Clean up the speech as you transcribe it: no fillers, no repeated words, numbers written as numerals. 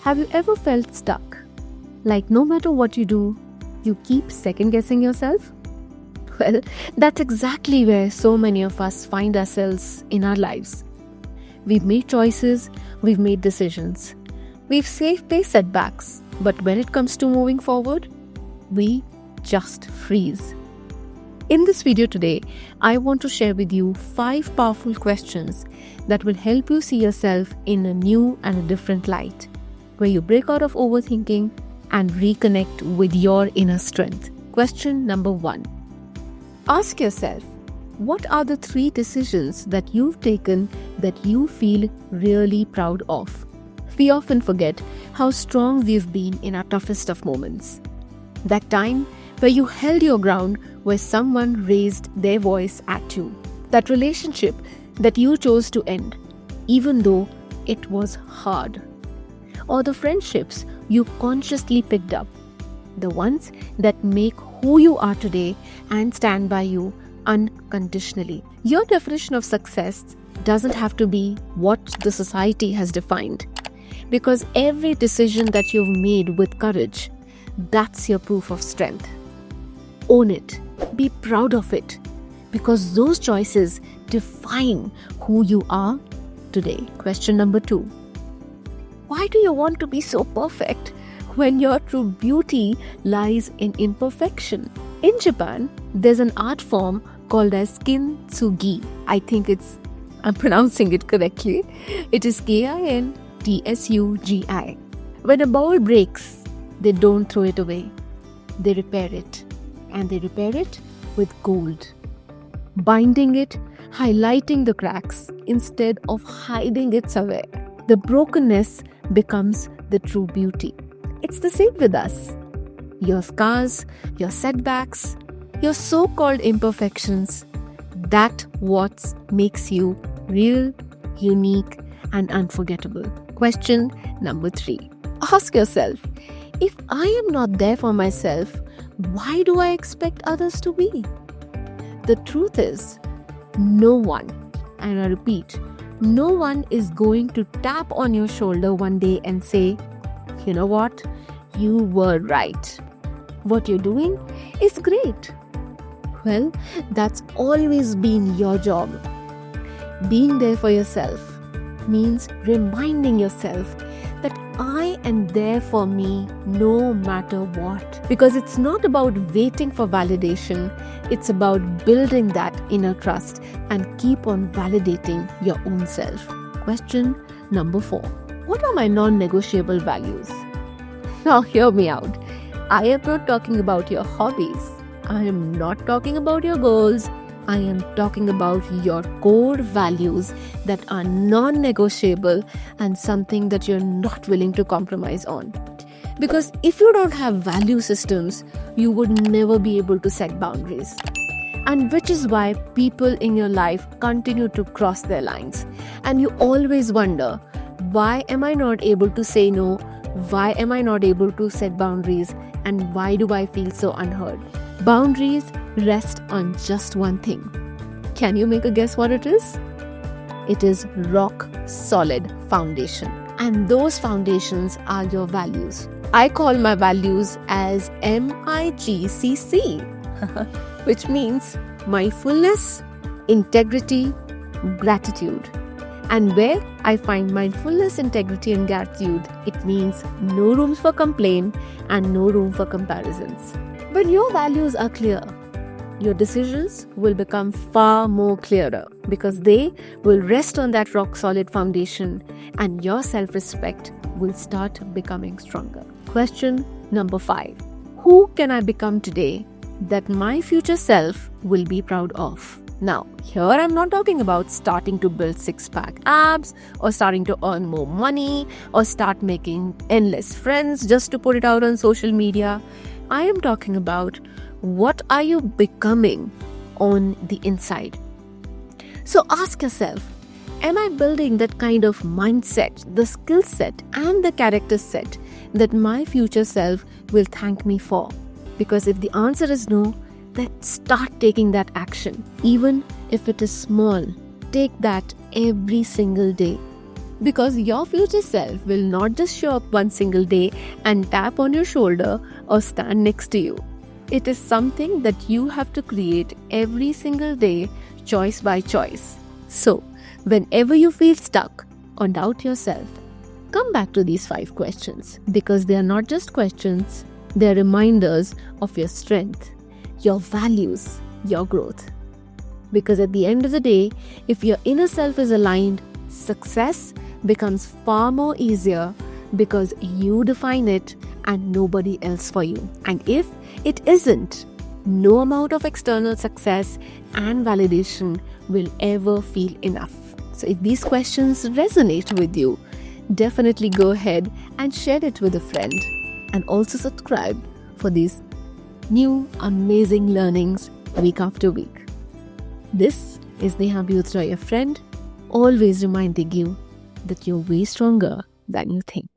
Have you ever felt stuck? Like no matter what you do, you keep second guessing yourself? Well, that's exactly where so many of us find ourselves in our lives. We've made choices, we've made decisions, we've faced setbacks, but when it comes to moving forward, we just freeze. In this video today, I want to share with you 5 powerful questions that will help you see yourself in a new and a different light, where you break out of overthinking and reconnect with your inner strength. Question number 1. Ask yourself, what are the 3 decisions that you've taken that you feel really proud of? We often forget how strong we've been in our toughest of moments. That time where you held your ground where someone raised their voice at you. That relationship that you chose to end, even though it was hard. Or the friendships you consciously picked up. The ones that make who you are today and stand by you unconditionally. Your definition of success doesn't have to be what the society has defined. Because every decision that you've made with courage, that's your proof of strength. Own it. Be proud of it. Because those choices define who you are today. Question number 2. Why do you want to be so perfect when your true beauty lies in imperfection? In Japan, there's an art form called as kintsugi. I think I'm pronouncing it correctly. It is KINTSUGI. When a bowl breaks, they don't throw it away. They repair it. And they repair it with gold. Binding it, highlighting the cracks instead of hiding it somewhere. The brokenness becomes the true beauty. It's the same with us. Your scars, your setbacks, your so-called imperfections, that's what makes you real, unique, and unforgettable. Question number 3. Ask yourself, if I am not there for myself, why do I expect others to be? The truth is, no one, and I repeat, no one is going to tap on your shoulder one day and say, you know what, you were right. What you're doing is great. Well, that's always been your job. Being there for yourself means reminding yourself that I am there for me no matter what. Because it's not about waiting for validation, it's about building that inner trust and keep on validating your own self. Question number 4. What are my non-negotiable values? Now hear me out. I am not talking about your hobbies. I am not talking about your goals. I am talking about your core values that are non-negotiable and something that you're not willing to compromise on. Because if you don't have value systems, you would never be able to set boundaries. And which is why people in your life continue to cross their lines. And you always wonder, why am I not able to say no? Why am I not able to set boundaries? And why do I feel so unheard? Boundaries rest on just one thing. Can you make a guess what it is? It is rock solid foundation. And those foundations are your values. I call my values as MIGCC, which means mindfulness, integrity, gratitude. And where I find mindfulness, integrity, and gratitude, it means no room for complaint and no room for comparisons. When your values are clear, your decisions will become far more clearer because they will rest on that rock-solid foundation and your self-respect will start becoming stronger. Question number 5. Who can I become today that my future self will be proud of? Now, here I'm not talking about starting to build 6-pack abs or starting to earn more money or start making endless friends just to put it out on social media. I am talking about what are you becoming on the inside. So ask yourself, am I building that kind of mindset, the skill set and the character set that my future self will thank me for? Because if the answer is no, then start taking that action. Even if it is small, take that every single day. Because your future self will not just show up one single day and tap on your shoulder or stand next to you. It is something that you have to create every single day, choice by choice. So, whenever you feel stuck or doubt yourself, come back to these 5 questions, because they are not just questions, they are reminders of your strength, your values, your growth. Because at the end of the day, if your inner self is aligned, success becomes far more easier because you define it and nobody else for you. And if it isn't, no amount of external success and validation will ever feel enough. So if these questions resonate with you, definitely go ahead and share it with a friend, and also subscribe for these new amazing learnings week after week. This is Nehaa Beotra, your friend, always reminding you that you're way stronger than you think.